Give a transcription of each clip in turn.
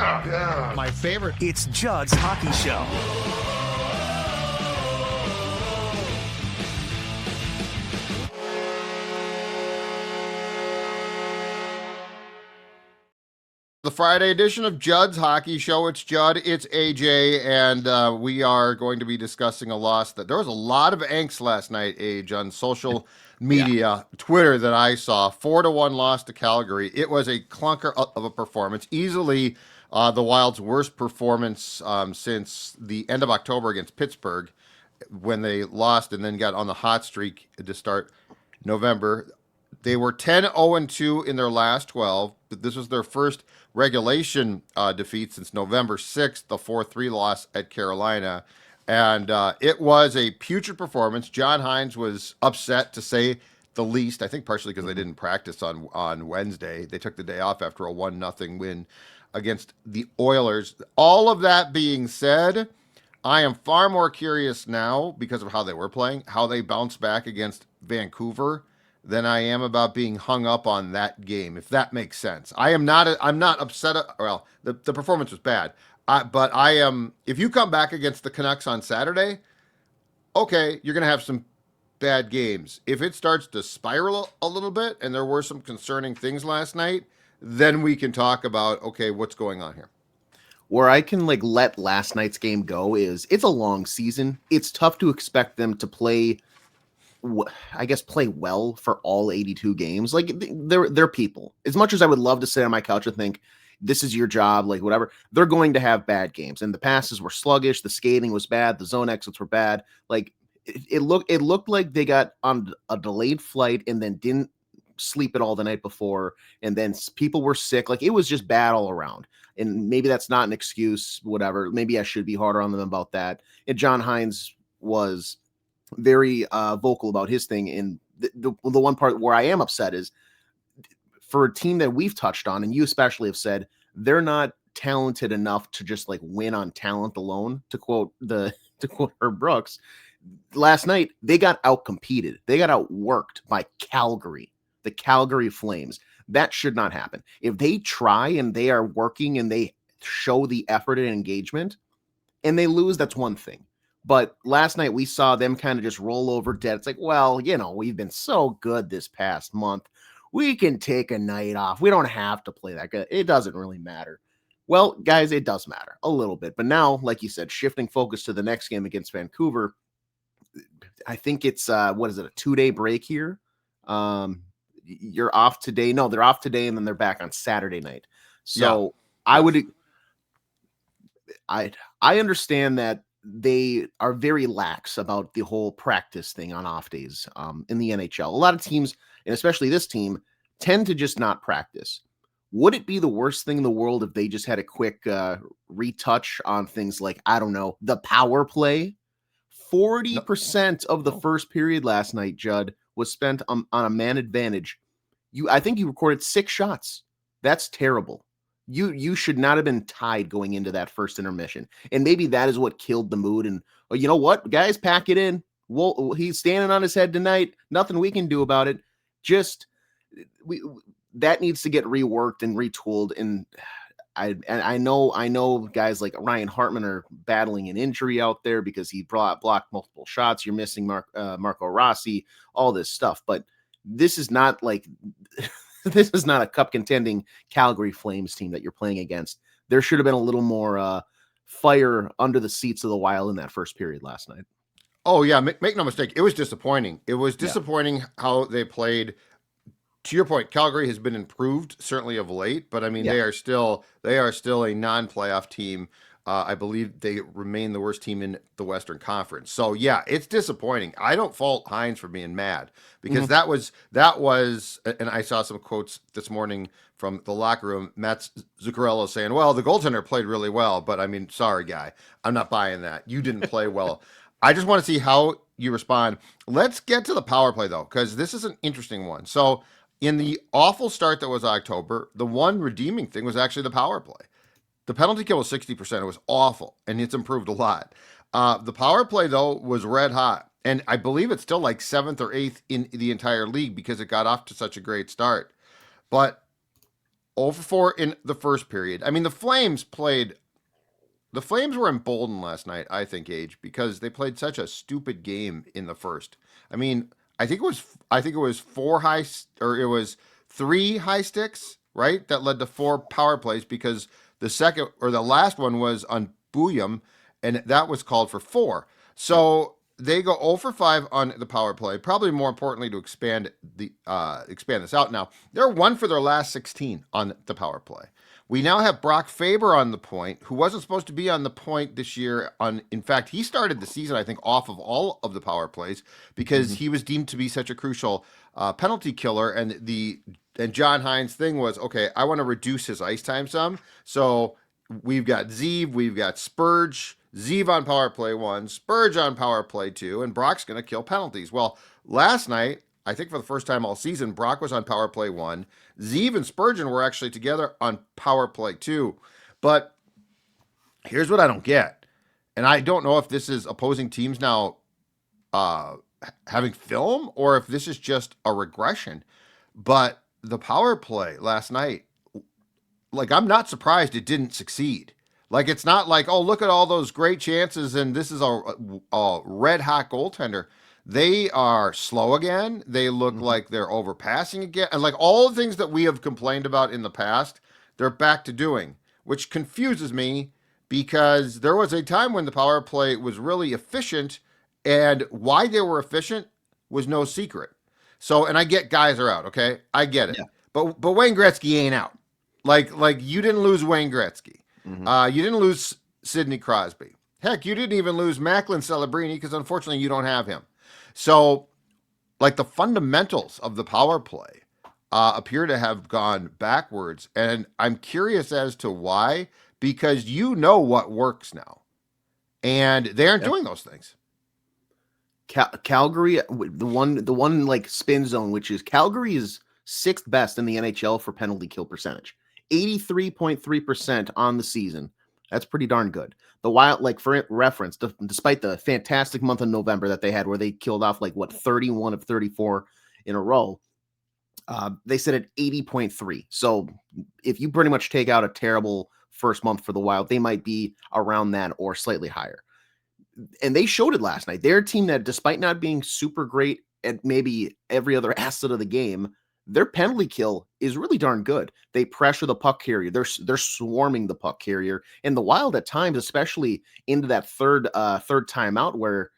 Yeah. My favorite. It's Judd's Hockey Show. The Friday edition of Judd's Hockey Show. It's Judd, it's AJ, and we are going to be discussing a loss that there was a lot of angst last night, Age, on social media, Twitter that I saw. 4-1 loss to Calgary. It was a clunker of a performance. Easily the Wild's worst performance since the end of October against Pittsburgh when they lost and then got on the hot streak to start November. They were 10-0-2 in their last 12, but this was their first regulation defeat since November 6th, the 4-3 loss at Carolina. And it was a putrid performance. John Hines was upset, to say the least, I think partially because they didn't practice on Wednesday. They took the day off after a 1-0 win against the Oilers. All of that being said, I am far more curious now, because of how they were playing, how they bounced back against Vancouver than I am about being hung up on that game, if that makes sense. I'm not upset. Well, the performance was bad, but I am. If you come back against the Canucks on Saturday, okay, you're going to have some bad games. If it starts to spiral a little bit, and there were some concerning things last night, then we can talk about, okay, what's going on here. Where I can let last night's game go is it's a long season. It's tough to expect them to play well for all 82 games. Like they're people. As much as I would love to sit on my couch and think this is your job, like whatever, they're going to have bad games. And the passes were sluggish. The skating was bad. The zone exits were bad. Like it looked like they got on a delayed flight and then didn't sleep at all the night before. And then people were sick. Like it was just bad all around. And maybe that's not an excuse, whatever. Maybe I should be harder on them about that. And John Hines was very vocal about his thing. And the one part where I am upset is for a team that we've touched on, and you especially have said, they're not talented enough to just win on talent alone, to quote Herb Brooks. Last night, they got outcompeted. They got outworked by Calgary, the Calgary Flames. That should not happen. If they try and they are working and they show the effort and engagement and they lose, that's one thing. But last night we saw them kind of just roll over dead. It's like, well, we've been so good this past month. We can take a night off. We don't have to play that good. It doesn't really matter. Well, guys, it does matter a little bit. But now, like you said, shifting focus to the next game against Vancouver, I think it's, a 2-day break here? You're off today. No, they're off today, and then they're back on Saturday night. So yeah. I understand that they are very lax about the whole practice thing on off days in the NHL. A lot of teams, and especially this team, tend to just not practice. Would it be the worst thing in the world if they just had a quick retouch on things like, I don't know, the power play? 40% of the first period last night, Judd, was spent on a man advantage. I think you recorded 6 shots. That's terrible. You should not have been tied going into that first intermission. And maybe that is what killed the mood. And you know what, guys, pack it in. He's standing on his head tonight. Nothing we can do about it. Just that needs to get reworked and retooled. And I know guys like Ryan Hartman are battling an injury out there because he blocked multiple shots. You're missing Marco Rossi, all this stuff. But this is not this is not a cup contending Calgary Flames team that you're playing against. There should have been a little more fire under the seats of the Wild in that first period last night. Oh yeah, make no mistake. It was disappointing. It was disappointing how they played. To your point, Calgary has been improved certainly of late, but I mean they are still a non-playoff team. I believe they remain the worst team in the Western Conference. So yeah, it's disappointing. I don't fault Hines for being mad because that was, and I saw some quotes this morning from the locker room. Matt Zuccarello saying, "Well, the goaltender played really well, but I mean, sorry, guy, I'm not buying that. You didn't play well." I just want to see how you respond. Let's get to the power play though, because this is an interesting one. So in the awful start that was October, the one redeeming thing was actually the power play. The penalty kill was 60%. It was awful, and it's improved a lot. The power play, though, was red hot, and I believe it's still like 7th or 8th in the entire league because it got off to such a great start. But 0 for 4 in the first period. I mean, the Flames were emboldened last night, I think, Age, because they played such a stupid game in the first. I mean, I think it was it was 3 high sticks, right? That led to 4 power plays because the last one was on Bouillon, and that was called for 4. So they go 0 for 5 on the power play. Probably more importantly to expand this out now. They're 1 for their last 16 on the power play. We now have Brock Faber on the point, who wasn't supposed to be on the point this year. In fact, he started the season, I think, off of all of the power plays because he was deemed to be such a crucial penalty killer. And John Hines' thing was, okay, I want to reduce his ice time some. So we've got Zeev, we've got Spurge, Zeev on power play 1, Spurge on power play 2, and Brock's going to kill penalties. Well, last night, I think for the first time all season, Brock was on power play 1. Zeev and Spurgeon were actually together on power play 2. But here's what I don't get. And I don't know if this is opposing teams now having film or if this is just a regression. But the power play last night, like, I'm not surprised it didn't succeed. Like, it's not like, oh, look at all those great chances and this is a red hot goaltender. They are slow again. They look like they're overpassing again. And like all the things that we have complained about in the past, they're back to doing, which confuses me because there was a time when the power play was really efficient, and why they were efficient was no secret. So, and I get guys are out, okay? I get it. Yeah. But Wayne Gretzky ain't out. Like you didn't lose Wayne Gretzky. You didn't lose Sidney Crosby. Heck, you didn't even lose Macklin Celebrini because unfortunately you don't have him. So, like, the fundamentals of the power play appear to have gone backwards, and I'm curious as to why, because you know what works now, and they aren't doing those things. Calgary, the one like spin zone, which is Calgary is 6th best in the NHL for penalty kill percentage, 83.3% on the season. That's pretty darn good. The Wild, like for reference, despite the fantastic month of November that they had, where they killed off 31 of 34 in a row, they sit at 80.3. So if you pretty much take out a terrible first month for the Wild, they might be around that or slightly higher. And they showed it last night. They're a team that, despite not being super great at maybe every other asset of the game, their penalty kill is really darn good. They pressure the puck carrier. They're swarming the puck carrier. And the Wild at times, especially into that third timeout, where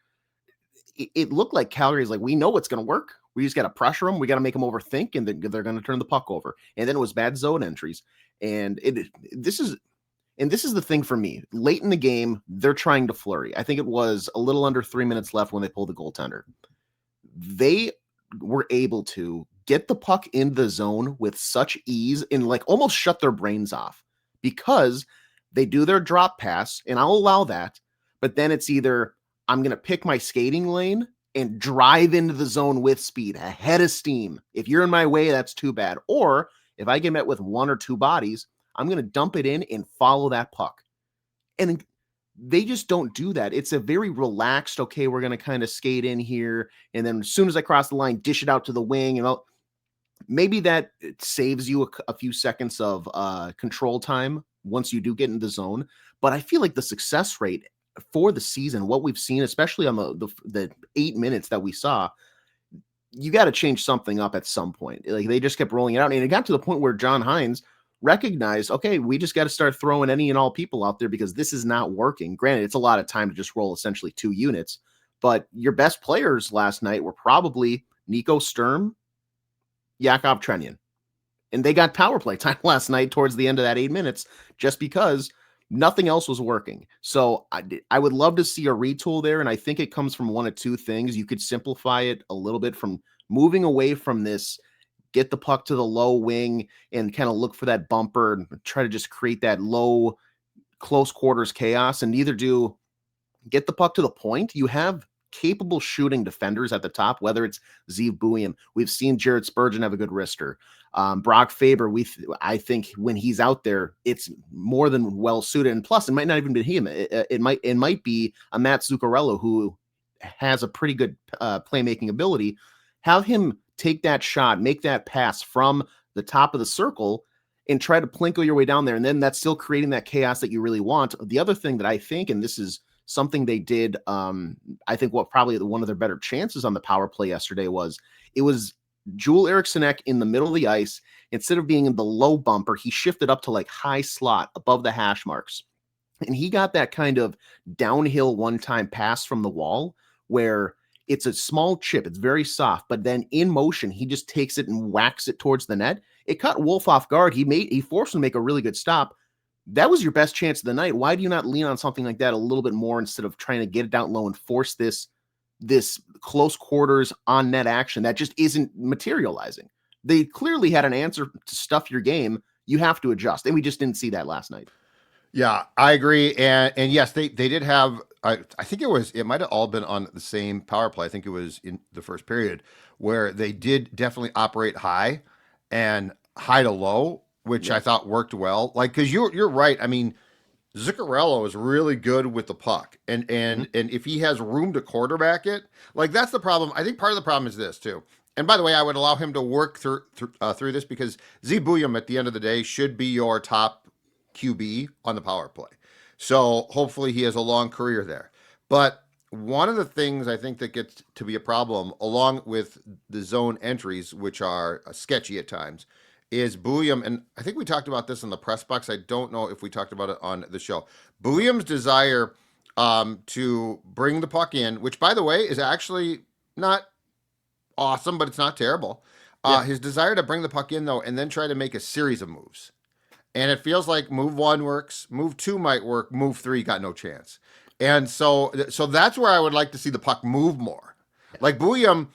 it looked like Calgary's like, we know what's going to work. We just got to pressure them. We got to make them overthink, and then they're going to turn the puck over. And then it was bad zone entries. And this is the thing for me. Late in the game, they're trying to flurry. I think it was a little under 3 minutes left when they pulled the goaltender. They were able to get the puck in the zone with such ease and like almost shut their brains off, because they do their drop pass, and I'll allow that. But then it's either I'm going to pick my skating lane and drive into the zone with speed, ahead of steam. If you're in my way, that's too bad. Or if I get met with 1 or 2 bodies, I'm going to dump it in and follow that puck. And they just don't do that. It's a very relaxed, okay, we're going to kind of skate in here, and then as soon as I cross the line, dish it out to the wing. And maybe that saves you a few seconds of control time once you do get in the zone. But I feel like the success rate for the season, what we've seen, especially on the 8 minutes that we saw, you got to change something up at some point. Like, they just kept rolling it out. And it got to the point where John Hines recognized, okay, we just got to start throwing any and all people out there because this is not working. Granted, it's a lot of time to just roll essentially 2 units, but your best players last night were probably Nico Sturm, Yakov Trenyan. And they got power play time last night towards the end of that 8 minutes just because nothing else was working. So I would love to see a retool there, and I think it comes from one of 2 things. You could simplify it a little bit from moving away from this, get the puck to the low wing and kind of look for that bumper and try to just create that low, close quarters chaos, and either do get the puck to the point. You have capable shooting defenders at the top, whether it's Zeev Bouillon. We've seen Jared Spurgeon have a good wrister. Brock Faber, I think when he's out there, it's more than well suited. And plus, it might not even be him. It might be a Matt Zuccarello who has a pretty good playmaking ability. Have him take that shot, make that pass from the top of the circle, and try to plinkle your way down there. And then that's still creating that chaos that you really want. The other thing that I think, and this is something they did, I think what probably one of their better chances on the power play yesterday was it was Joel Erikssonek in the middle of the ice. Instead of being in the low bumper, he shifted up to like high slot above the hash marks. And he got that kind of downhill one-time pass from the wall where it's a small chip. It's very soft, but then in motion, he just takes it and whacks it towards the net. It caught Wolf off guard. He forced him to make a really good stop. That was your best chance of the night. Why do you not lean on something like that a little bit more instead of trying to get it down low and force this close quarters on net action that just isn't materializing? They clearly had an answer to stuff your game. You have to adjust, and we just didn't see that last night. Yeah, I agree. And yes, they did have, I think it might have all been on the same power play. I think it was in the first period where they did definitely operate high and high to low, which I thought worked well. Like, cause you're right. I mean, Zuccarello is really good with the puck, and if he has room to quarterback it, like that's the problem. I think part of the problem is this too. And by the way, I would allow him to work through this because Z Bouillon at the end of the day should be your top QB on the power play. So hopefully he has a long career there. But one of the things I think that gets to be a problem, along with the zone entries, which are sketchy at times, is Bouillon, and I think we talked about this in the press box. I don't know if we talked about it on the show. Bouillon's desire to bring the puck in, which by the way is actually not awesome, but it's not terrible. His desire to bring the puck in though, and then try to make a series of moves. And it feels like move 1 works, move 2 might work, move 3 got no chance. And so that's where I would like to see the puck move more. Like Bouillon,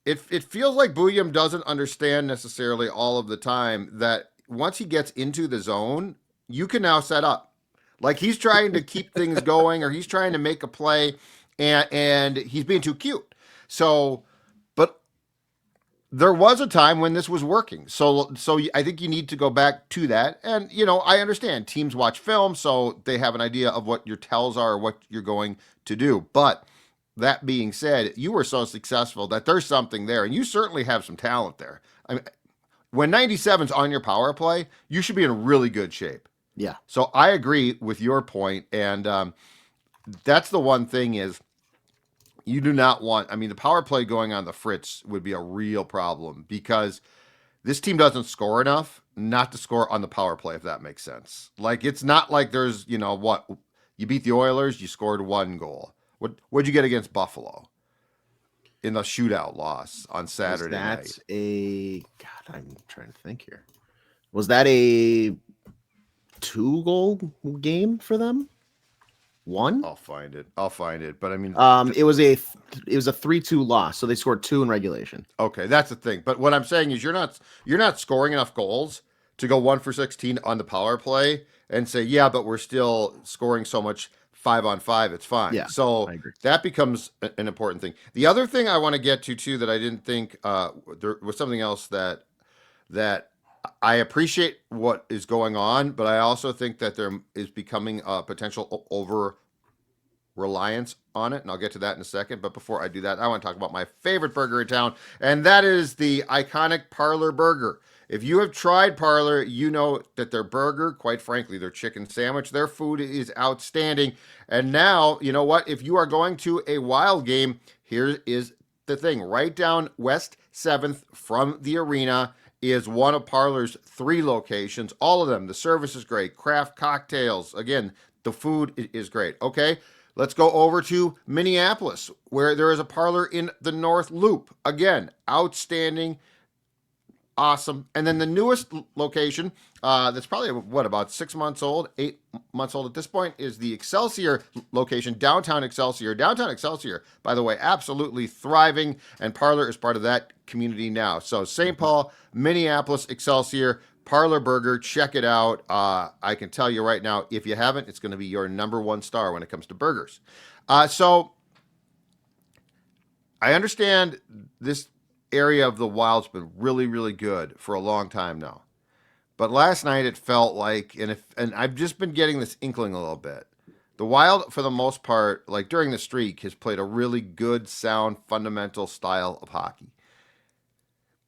it feels like Bouillon doesn't understand necessarily all of the time that once he gets into the zone, you can now set up. Like he's trying to keep things going, or he's trying to make a play, and he's being too cute. So, but there was a time when this was working. So I think you need to go back to that. And, I understand teams watch film, so they have an idea of what your tells are or what you're going to do. But that being said, you were so successful that there's something there, and you certainly have some talent there. I mean, when 97's on your power play, you should be in really good shape. Yeah. So I agree with your point, and that's the one thing is you do not want, I mean, the power play going on the Fritz would be a real problem because this team doesn't score enough not to score on the power play, if that makes sense. Like, it's not like there's, you beat the Oilers, you scored 1 goal. What'd you get against Buffalo in the shootout loss on Saturday night? God, I'm trying to think here. Was that a 2-goal game for them? 1? I'll find it. But I mean, it was a 3-2 loss, so they scored 2 in regulation. Okay, that's the thing. But what I'm saying is you're not scoring enough goals to go 1 for 16 on the power play and say, yeah, but we're still scoring so much 5-on-5, it's fine. Yeah, so I agree. That becomes an important thing. The other thing I want to get to too that I didn't think there was something else that I appreciate what is going on, but I also think that there is becoming a potential over-reliance on it, and I'll get to that in a second. But before I do that, I want to talk about my favorite burger in town, and that is the iconic Parlor Burger. If you have tried Parlor, you know that their burger, quite frankly, their chicken sandwich, their food is outstanding. And now, you know what? If you are going to a Wild game, here is the thing. Right down West 7th from the arena is one of Parlor's 3 locations. All of them. The service is great. Craft cocktails. Again, the food is great. Okay, let's go over to Minneapolis, where there is a Parlor in the North Loop. Again, outstanding. Awesome. And then the newest location, that's probably, about 6 months old, 8 months old at this point, is the Excelsior location, downtown Excelsior. Downtown Excelsior, by the way, absolutely thriving, and Parlor is part of that community now. So St. Paul, Minneapolis, Excelsior, Parlor Burger, check it out. I can tell you right now, if you haven't, it's going to be your number 1 star when it comes to burgers. So I understand this area of the Wild's been really, really good for a long time now. But last night it felt like, and I've just been getting this inkling a little bit. The Wild, for the most part, like during the streak, has played a really good, sound, fundamental style of hockey.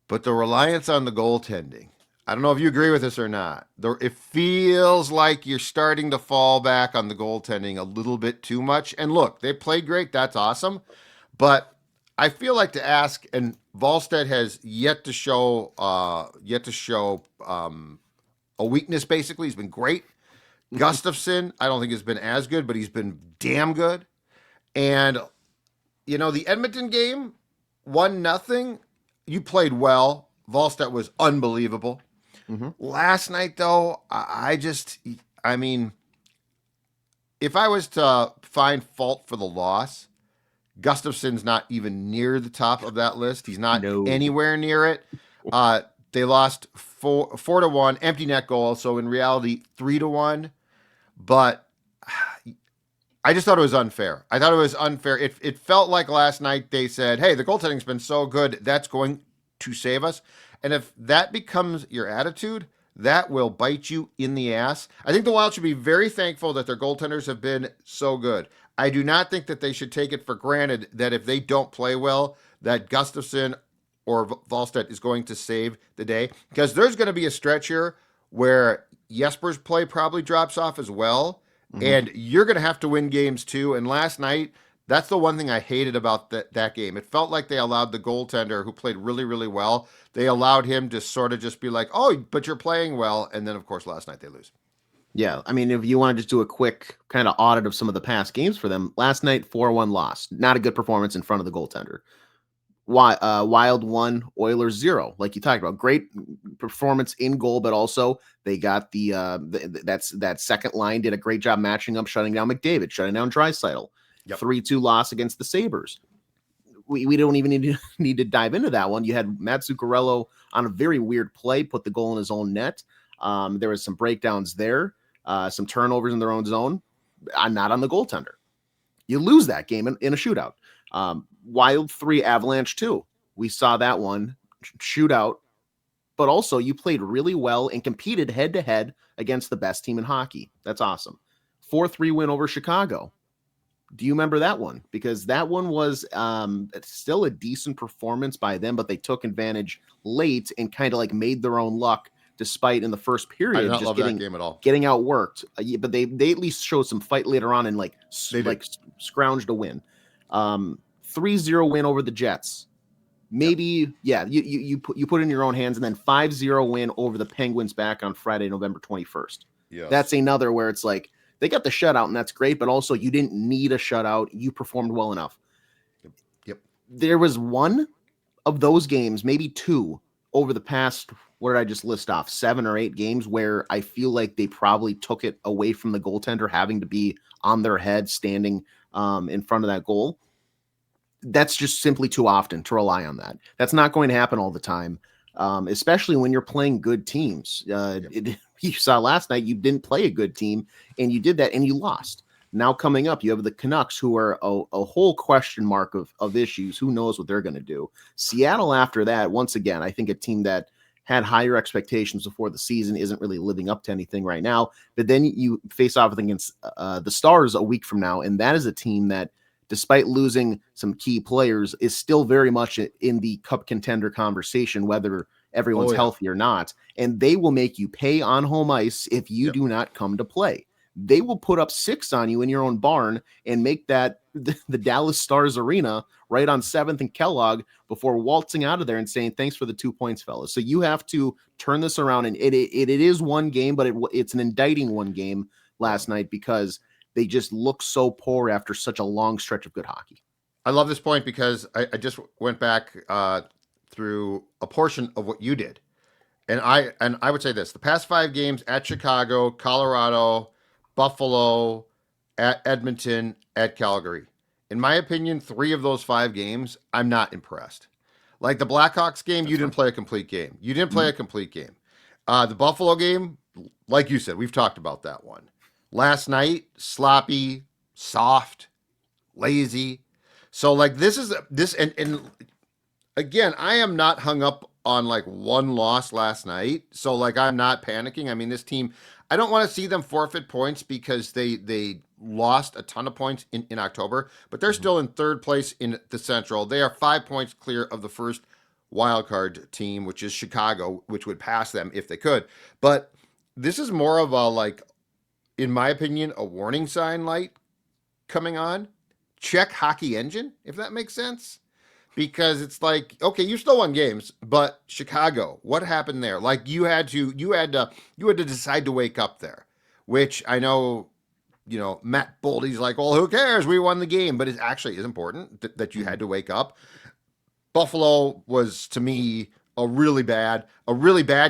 But the reliance on the goaltending, I don't know if you agree with this or not. It feels like you're starting to fall back on the goaltending a little bit too much. And look, they played great. That's awesome. But I feel like to ask, and Volstead has yet to show a weakness. Basically, he's been great. Gustafson, I don't think has been as good, but he's been damn good. And the Edmonton game, 1-0. You played well. Volstead was unbelievable. Mm-hmm. Last night, though, I mean, if I was to find fault for the loss, Gustafson's not even near the top of that list. He's not anywhere near it. They lost 4-1, empty net goal. So in reality, 3-1. But I just thought it was unfair. I thought it was unfair. It felt like last night they said, hey, the goaltending's been so good, that's going to save us. And if that becomes your attitude, that will bite you in the ass. I think the Wild should be very thankful that their goaltenders have been so good. I do not think that they should take it for granted that if they don't play well, that Gustafson or Volstead is going to save the day. Because there's going to be a stretch here where Jesper's play probably drops off as well. Mm-hmm. And you're going to have to win games too. And last night, that's the one thing I hated about that game. It felt like they allowed the goaltender, who played really, really well, they allowed him to sort of just be like, oh, but you're playing well. And then, of course, last night they lose. Yeah, I mean, if you want to just do a quick kind of audit of some of the past games for them, last night, 4-1 loss. Not a good performance in front of the goaltender. Wild 1, Oilers 0. Like you talked about, great performance in goal, but also they got that second line did a great job matching up, shutting down McDavid, shutting down Draisaitl. Yep. 3-2 loss against the Sabres. We don't even need to dive into that one. You had Matt Zuccarello on a very weird play, put the goal in his own net. There was some breakdowns there, some turnovers in their own zone, not on the goaltender. You lose that game in a shootout. Wild 3, Avalanche 2. We saw that one shootout, but also you played really well and competed head-to-head against the best team in hockey. That's awesome. 4-3 win over Chicago. Do you remember that one? Because that one was still a decent performance by them, but they took advantage late and kind of like made their own luck, despite in the first period I did not just love that game at all. Getting outworked. But they at least showed some fight later on and scrounged a win. 3-0 win over the Jets. Maybe, yep. You put it in your own hands, and then 5-0 win over the Penguins back on Friday, November 21st. Yes. That's another where it's like, they got the shutout, and that's great, but also you didn't need a shutout. You performed well enough. Yep. There was one of those games, maybe two, over the past, what did I just list off, 7 or 8 games, where I feel like they probably took it away from the goaltender having to be on their head, standing in front of that goal. That's just simply too often to rely on that. That's not going to happen all the time, especially when you're playing good teams. You saw last night, you didn't play a good team, and you did that, and you lost. Now coming up, you have the Canucks, who are a whole question mark of issues. Who knows what they're going to do? Seattle after that, once again, I think a team that had higher expectations before the season isn't really living up to anything right now. But then you face off against the Stars a week from now, and that is a team that, despite losing some key players, is still very much in the cup contender conversation, whether everyone's healthy or not. And they will make you pay on home ice if you do not come to play. They will put up 6 on you in your own barn and make that the Dallas Stars arena right on 7th and Kellogg before waltzing out of there and saying, thanks for the 2 points, fellas. So you have to turn this around. And it is one game, but it's an indicting one game last night because they just look so poor after such a long stretch of good hockey. I love this point because I just went back through a portion of what you did. And I would say this, the past 5 games at Chicago, Colorado, Buffalo, at Edmonton, at Calgary. In my opinion, 3 of those 5 games, I'm not impressed. Like the Blackhawks game, you didn't play a complete game. You didn't play a complete game. The Buffalo game, like you said, we've talked about that one. Last night, sloppy, soft, lazy. So like this and again, I am not hung up on like one loss last night. So like I'm not panicking. I mean, this team, I don't want to see them forfeit points because they lost a ton of points in October, but they're still in 3rd place in the Central. They are 5 points clear of the first wild card team, which is Chicago, which would pass them if they could. But this is more of a, like, in my opinion, a warning sign light coming on. Check hockey engine, if that makes sense. Because it's like, okay, you still won games, but Chicago, what happened there? Like, you had to decide to wake up there, which I know, Matt Boldy's like, well, who cares? We won the game, but it actually is important that you had to wake up. Buffalo was, to me, a really bad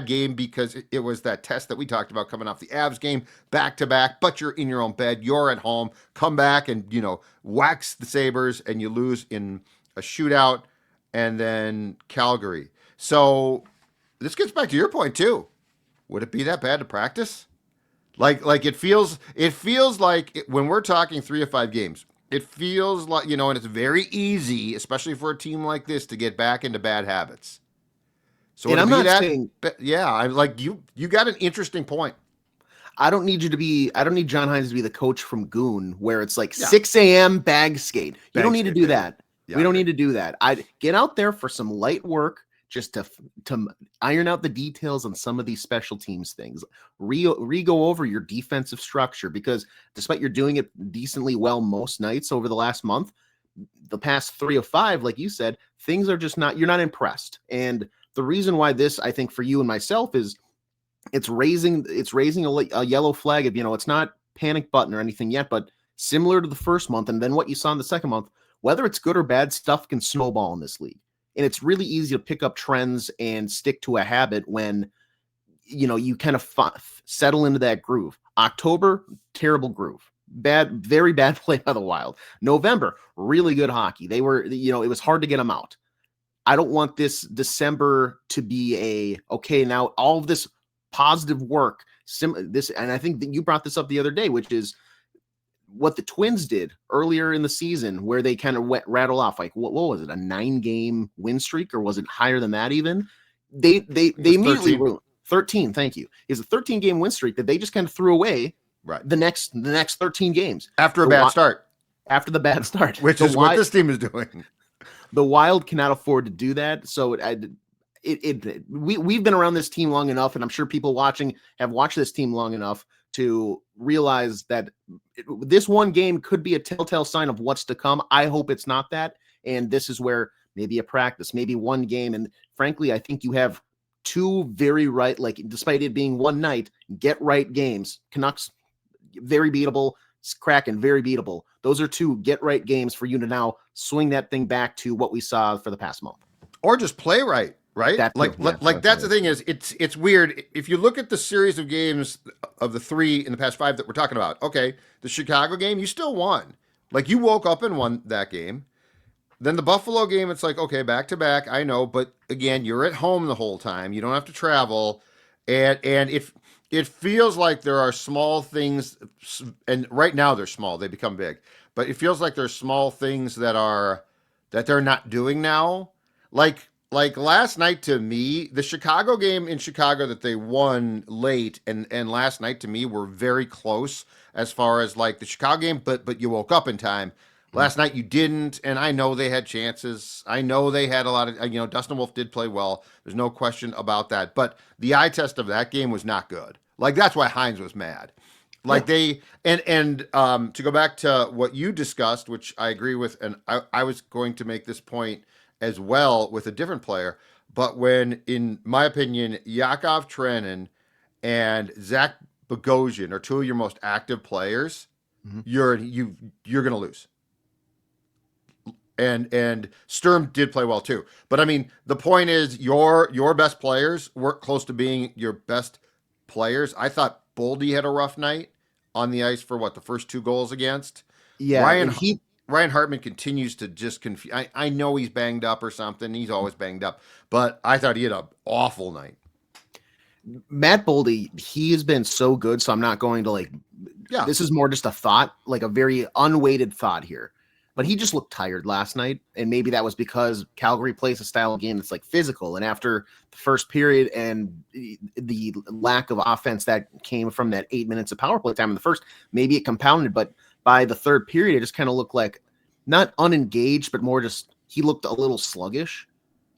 game because it was that test that we talked about coming off the Avs game back to back, but you're in your own bed, you're at home, come back and, wax the Sabres and you lose in a shootout, and then Calgary. So this gets back to your point too. Would it be that bad to practice? Like it feels like when we're talking 3 of 5 games, it feels like, and it's very easy, especially for a team like this, to get back into bad habits. So And would it I'm be not that? saying Yeah, I'm like you got an interesting point. I don't need John Hines to be the coach from Goon, where it's like Yeah. 6 a.m. bag skate. You Bag don't need to skate, do baby. that. Yeah, We don't I need to do that. I'd get out there for some light work just to iron out the details on some of these special teams things. Go over your defensive structure, because despite you're doing it decently well most nights over the last month, the past 3 of 5, like you said, things are just not, you're not impressed. And the reason why this, I think, for you and myself is it's raising a yellow flag of, it's not panic button or anything yet, but similar to the first month and then what you saw in the second month, whether it's good or bad, stuff can snowball in this league. And it's really easy to pick up trends and stick to a habit when, you kind of settle into that groove. October, terrible groove. Very bad play by the Wild. November, really good hockey. They were, it was hard to get them out. I don't want this December to be okay, now all of this positive work, and I think that you brought this up the other day, which is what the Twins did earlier in the season, where they kind of rattle off, like, what was it, a 9-game win streak, or was it higher than that even? They immediately 13. 13, thank you. Is a 13-game win streak that they just kind of threw away Right. the next 13 games. After a bad start. After the bad start. Which is what this team is doing. The Wild cannot afford to do that. So we've been around this team long enough, and I'm sure people watching have watched this team long enough to realize that this one game could be a telltale sign of what's to come. I hope it's not that. And this is where maybe a practice, maybe one game. And frankly, I think you have 2 very right, like, despite it being one night, get right games. Canucks, very beatable. Kraken, very beatable. Those are 2 get right games for you to now swing that thing back to what we saw for the past month. Or just play right. That's the thing is, it's weird. If you look at the series of games of the 3 in the past 5 that we're talking about, okay, the Chicago game, you still won. Like, you woke up and won that game. Then the Buffalo game, it's like, okay, back to back, I know, but again, you're at home the whole time. You don't have to travel. And if it feels like there are small things, and right now they're small, they become big, but it feels like there's small things that they're not doing now. Like last night, to me, the Chicago game in Chicago that they won late, and last night to me were very close as far as like the Chicago game, but you woke up in time. Last night you didn't, and I know they had chances. I know they had a lot of, Dustin Wolf did play well. There's no question about that. But the eye test of that game was not good. Like, that's why Hines was mad. Like, to go back to what you discussed, which I agree with, and I was going to make this point as well with a different player. But when, in my opinion, Yakov Trenin and Zach Bogosian are 2 of your most active players, you're going to lose. And Sturm did play well too. But I mean, the point is your best players work close to being your best players. I thought Boldy had a rough night on the ice for the first 2 goals against. Yeah, Ryan Hartman continues to just confuse. I know he's banged up or something. He's always banged up. But I thought he had an awful night. Matt Boldy, he has been so good, so I'm not going to this is more just a thought, like a very unweighted thought here. But he just looked tired last night, and maybe that was because Calgary plays a style of game that's like physical. And after the first period and the lack of offense that came from that 8 minutes of power play time in the first, maybe it compounded. But by the third period, it just kind of looked like not unengaged, but more just he looked a little sluggish.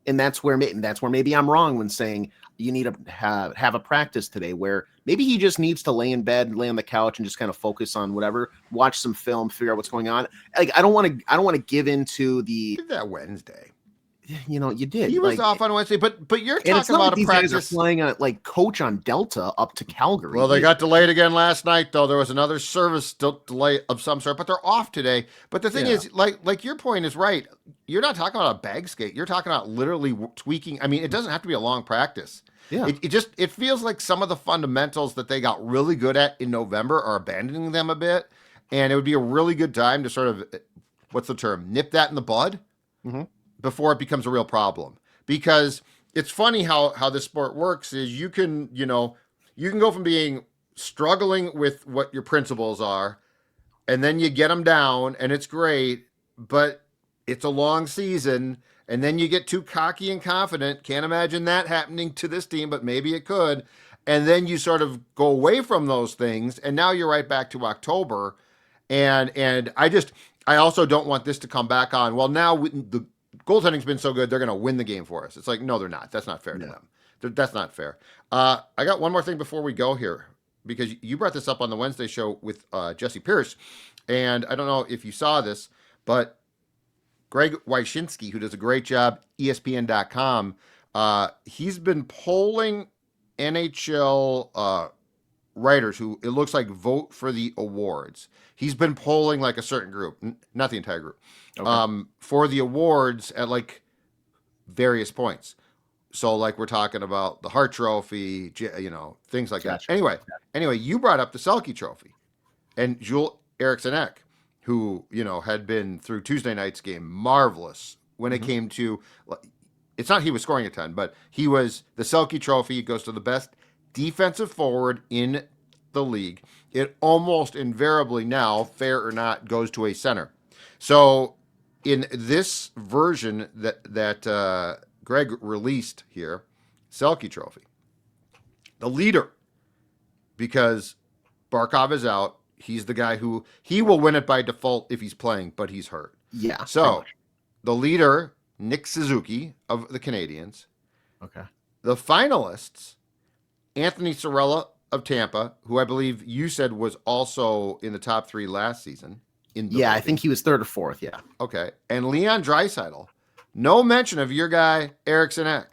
And that's where maybe I'm wrong when saying you need to have a practice today where maybe he just needs to lay in bed, lay on the couch, and just kind of focus on whatever, watch some film, figure out what's going on. Like I don't want to give into the Did that Wednesday. You did. He was off on Wednesday, but you're and it's talking not about like a these practice. guys are flying coach on Delta up to Calgary. Well, they got delayed again last night, though. There was another service delay of some sort, but they're off today. But the thing is, like your point is right. You're not talking about a bag skate. You're talking about literally tweaking. I mean, it doesn't have to be a long practice. Yeah. It feels like some of the fundamentals that they got really good at in November are abandoning them a bit, and it would be a really good time to sort of, what's the term, nip that in the bud before it becomes a real problem. Because it's funny how this sport works is you can go from being struggling with what your principles are, and then you get them down, and it's great, but it's a long season, and then you get too cocky and confident. Can't imagine that happening to this team, but maybe it could. And then you sort of go away from those things, and now you're right back to October. And I also don't want this to come back on. Well, now the goaltending's been so good, they're going to win the game for us. It's like, no, they're not. That's not fair to them. That's not fair. I got one more thing before we go here, because you brought this up on the Wednesday show with Jesse Pierce, and I don't know if you saw this, but Greg Wyshynski, who does a great job, ESPN.com, he's been polling NHL writers who it looks like vote for the awards. He's been polling like a certain group, not the entire group, for the awards at like various points. So like we're talking about the Hart Trophy, things like that. Anyway, you brought up the Selke Trophy, and Joel Eriksson, who had been through Tuesday night's game, marvelous when it came to. It's not he was scoring a ton, but he was the Selke Trophy. It goes to the best defensive forward in the league. It almost invariably now, fair or not, goes to a center. So in this version that Greg released here, Selke Trophy, the leader, because Barkov is out, he's the guy who he will win it by default if he's playing, but he's hurt. Yeah. So the leader, Nick Suzuki of the Canadiens. Okay. The finalists, Anthony Cirella of Tampa, who I believe you said was also in the top 3 last season. I think he was 3rd or 4th. Yeah. Okay. And Leon Draisaitl. No mention of your guy, Eriksson.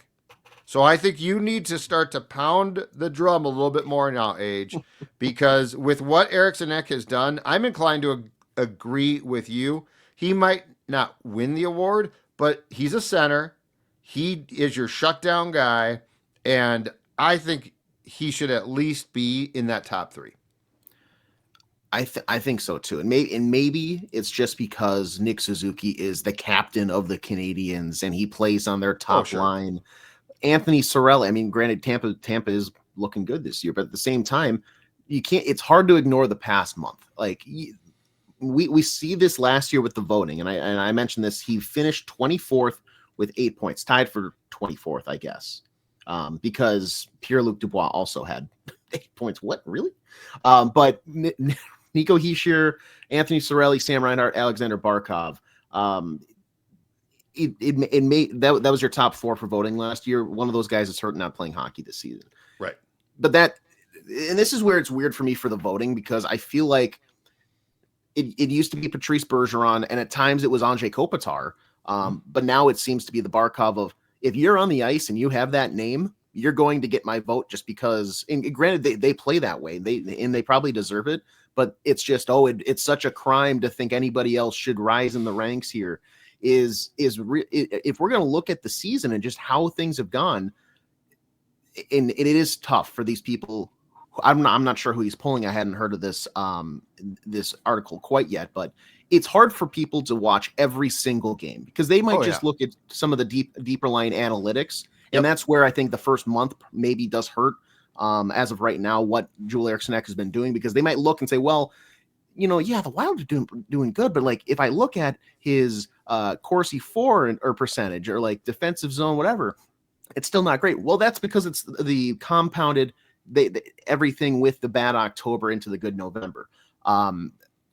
So I think you need to start to pound the drum a little bit more now, Age, because with what Eriksson has done, I'm inclined to agree with you. He might not win the award, but he's a center. He is your shutdown guy, and I think he should at least be in that top 3. I think so too, and maybe it's just because Nick Suzuki is the captain of the Canadiens and he plays on their top line. Anthony Cirella, I mean, granted, Tampa is looking good this year, but at the same time, you can't. It's hard to ignore the past month. Like we see this last year with the voting, and I mentioned this. He finished 24th with 8 points, tied for 24th, I guess, because Pierre-Luc Dubois also had 8 points. What, really? But Nico Hischier, Anthony Cirelli, Sam Reinhart, Alexander Barkov. It made that was your top 4 for voting last year. One of those guys is hurt, not playing hockey this season. Right. But and this is where it's weird for me for the voting, because I feel like it used to be Patrice Bergeron, and at times it was Andrei Kopitar. But now it seems to be the Barkov of, if you're on the ice and you have that name, you're going to get my vote just because. And granted, they play that way. They probably deserve it. But it's just, it's such a crime to think anybody else should rise in the ranks here. If we're going to look at the season and just how things have gone, and it is tough for these people. I'm not sure who he's pulling. I hadn't heard of this article quite yet, but it's hard for people to watch every single game because they might look at some of the deeper line analytics, and that's where I think the first month maybe does hurt. As of right now, what Joel Eriksson has been doing, because they might look and say, well, the Wild are doing good, but like if I look at his Corsi for or percentage or like defensive zone, whatever, it's still not great. Well, that's because it's the compounded everything with the bad October into the good November.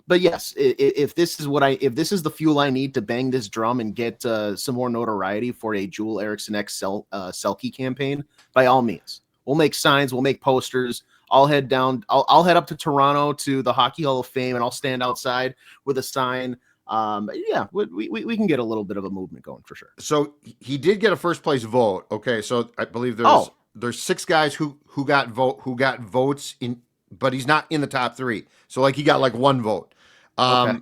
but yes, if this is the fuel I need to bang this drum and get some more notoriety for a Joel Eriksson X Selke campaign, by all means, we'll make signs, we'll make posters. I'll head down. I'll head up to Toronto to the Hockey Hall of Fame, and I'll stand outside with a sign. Yeah, we can get a little bit of a movement going for sure. So he did get a first place vote. Okay, so I believe there's 6 guys who got votes in, but he's not in the top 3. So like he got like 1 vote. Okay.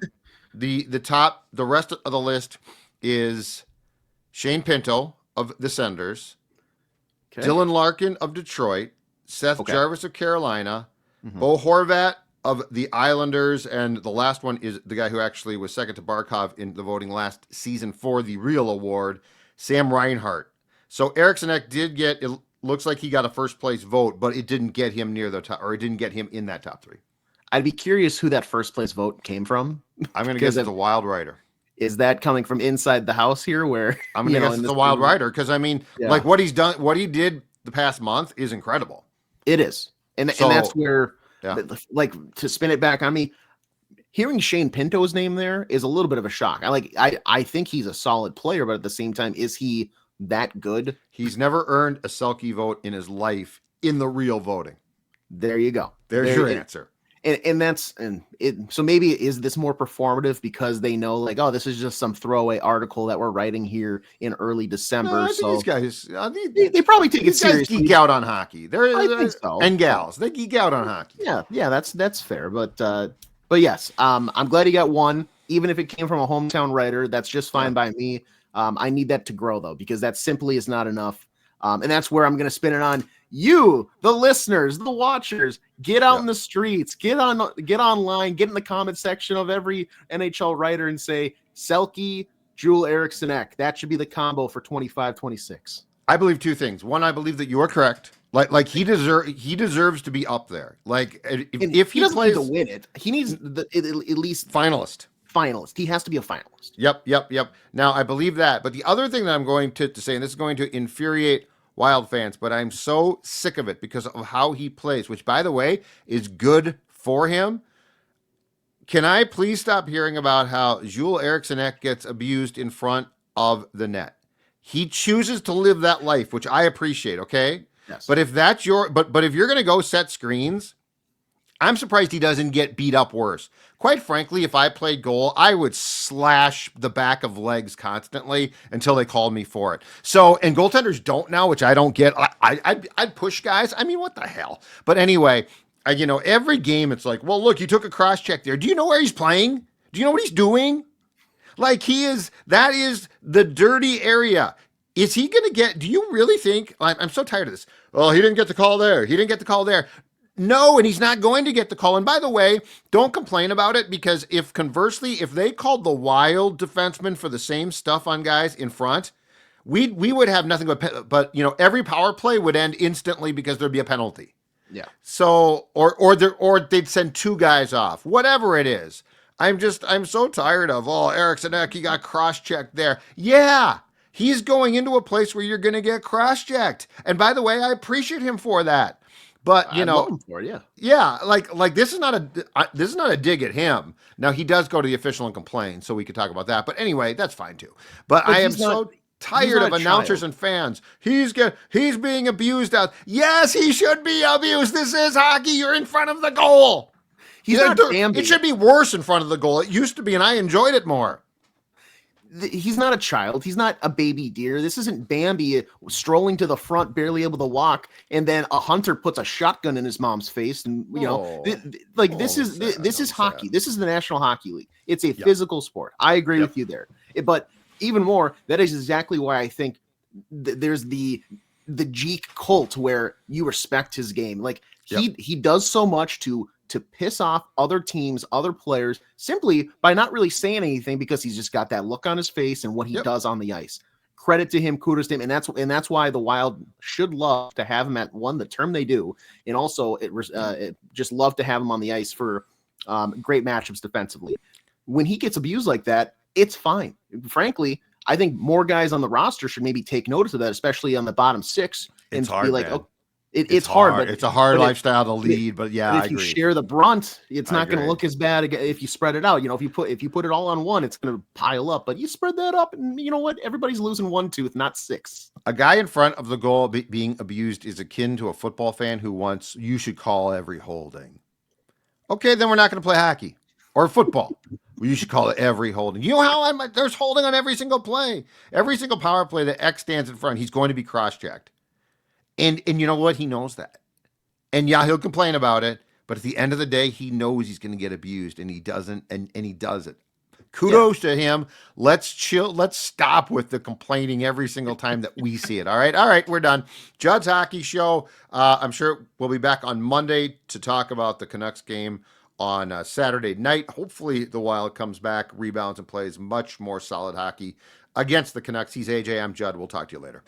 The rest of the list is Shane Pinto of the Senators, Okay. Dylan Larkin of Detroit, Seth Okay. Jarvis of Carolina, Mhm. Bo Horvat of the Islanders, and the last one is the guy who actually was second to Barkov in the voting last season for the real award, Sam Reinhart. So Eriksson Ek did get, it looks like he got a first place vote, but it didn't get him near the top, or it didn't get him in that top 3. I'd be curious who that first place vote came from. I'm going to guess it's a Wild Rider. Is that coming from inside the house here where I'm going to guess it's a Wild Rider because, I mean, like what he's done, what he did the past month is incredible. It is. And that's where, like, to spin it back on me, hearing Shane Pinto's name there is a little bit of a shock. I think he's a solid player, but at the same time, is he that good? He's never earned a Selke vote in his life in the real voting. There you go. There's your answer. So maybe is this more performative because they know, like, oh, this is just some throwaway article that we're writing here in early December. No, I think so these guys, they probably take it seriously. Geek out on hockey. I think so. And gals, they geek out on hockey. Yeah, that's fair. But yes, I'm glad he got 1, even if it came from a hometown writer. That's just fine by me. I need that to grow though, because that simply is not enough. And that's where I'm going to spin it on you, the listeners, the watchers. Get out in the streets, get online, get in the comment section of every NHL writer and say Selke, Joel Eriksson Ek. That should be the combo for 25-26. I believe 2 things. One, I believe that you are correct. Like he deserves to be up there. Like if he doesn't plays need to win it, he needs at least finalist. He has to be a finalist. Yep. Now I believe that. But the other thing that I'm going to say, and this is going to infuriate Wild fans, but I'm so sick of it because of how he plays, which, by the way, is good for him. Can I please stop hearing about how Joel Eriksson Ek gets abused in front of the net? He chooses to live that life, which I appreciate, okay? Yes. But if that's but if you're going to go set screens, I'm surprised he doesn't get beat up worse. Quite frankly, if I played goal, I would slash the back of legs constantly until they called me for it. So, and goaltenders don't now, which I don't get. I'd push guys. I mean, what the hell? But anyway, every game it's like, well, look, you took a cross check there. Do you know where he's playing? Do you know what he's doing? Like that is the dirty area. Is he going to get, do you really think, I'm so tired of this. Oh, he didn't get the call there. He didn't get the call there. No, and he's not going to get the call. And by the way, don't complain about it, because if they called the Wild defenseman for the same stuff on guys in front, we would have nothing but every power play would end instantly because there'd be a penalty. Yeah. So or they'd send 2 guys off, whatever it is. I'm so tired of Eriksson Ek, he got cross-checked there. Yeah, he's going into a place where you're going to get cross-checked. And by the way, I appreciate him for that. But I love him for it, like this is not a dig at him. Now he does go to the official and complain, so we could talk about that. But anyway, that's fine too. But I am so tired of announcers and fans. He's being abused out. Yes, he should be abused. This is hockey. You're in front of the goal. It should be worse in front of the goal. It used to be, and I enjoyed it more. He's not a child. He's not a baby deer. This isn't Bambi strolling to the front, barely able to walk, and then a hunter puts a shotgun in his mom's face. And this is hockey. This is the National Hockey League. It's a physical sport. I agree with you there. But even more, that is exactly why I think there's the Jeek cult where you respect his game. Like he does so much to piss off other teams, other players, simply by not really saying anything, because he's just got that look on his face and what he does on the ice. Credit to him, kudos to him, and that's why the Wild should love to have him at the term they do, and also it just love to have him on the ice for great matchups defensively. When he gets abused like that, it's fine. Frankly, I think more guys on the roster should maybe take notice of that, especially on the bottom 6, and it's hard, be like, man. oh, It's hard, but It's a hard but it- lifestyle to lead, but yeah, but I if you agree. share the brunt, it's I not going to agree. look as bad if you spread it out. You know, if you put it all on one, it's going to pile up. But you spread that up, and you know what? Everybody's losing one tooth, not six. A guy in front of the goal being abused is akin to a football fan who wants you should call every holding. Okay, then we're not going to play hockey or football. Well, you should call it every holding. You know how there's holding on every single play, every single power play that X stands in front. He's going to be cross-checked, and you know what? He knows that, and yeah, he'll complain about it. But at the end of the day, he knows he's going to get abused, and he doesn't, and he does it. Kudos to him. Let's chill. Let's stop with the complaining every single time that we see it. All right, we're done. Judd's Hockey Show. I'm sure we'll be back on Monday to talk about the Canucks game on Saturday night. Hopefully the Wild comes back, rebounds, and plays much more solid hockey against the Canucks. He's AJ. I'm Judd. We'll talk to you later.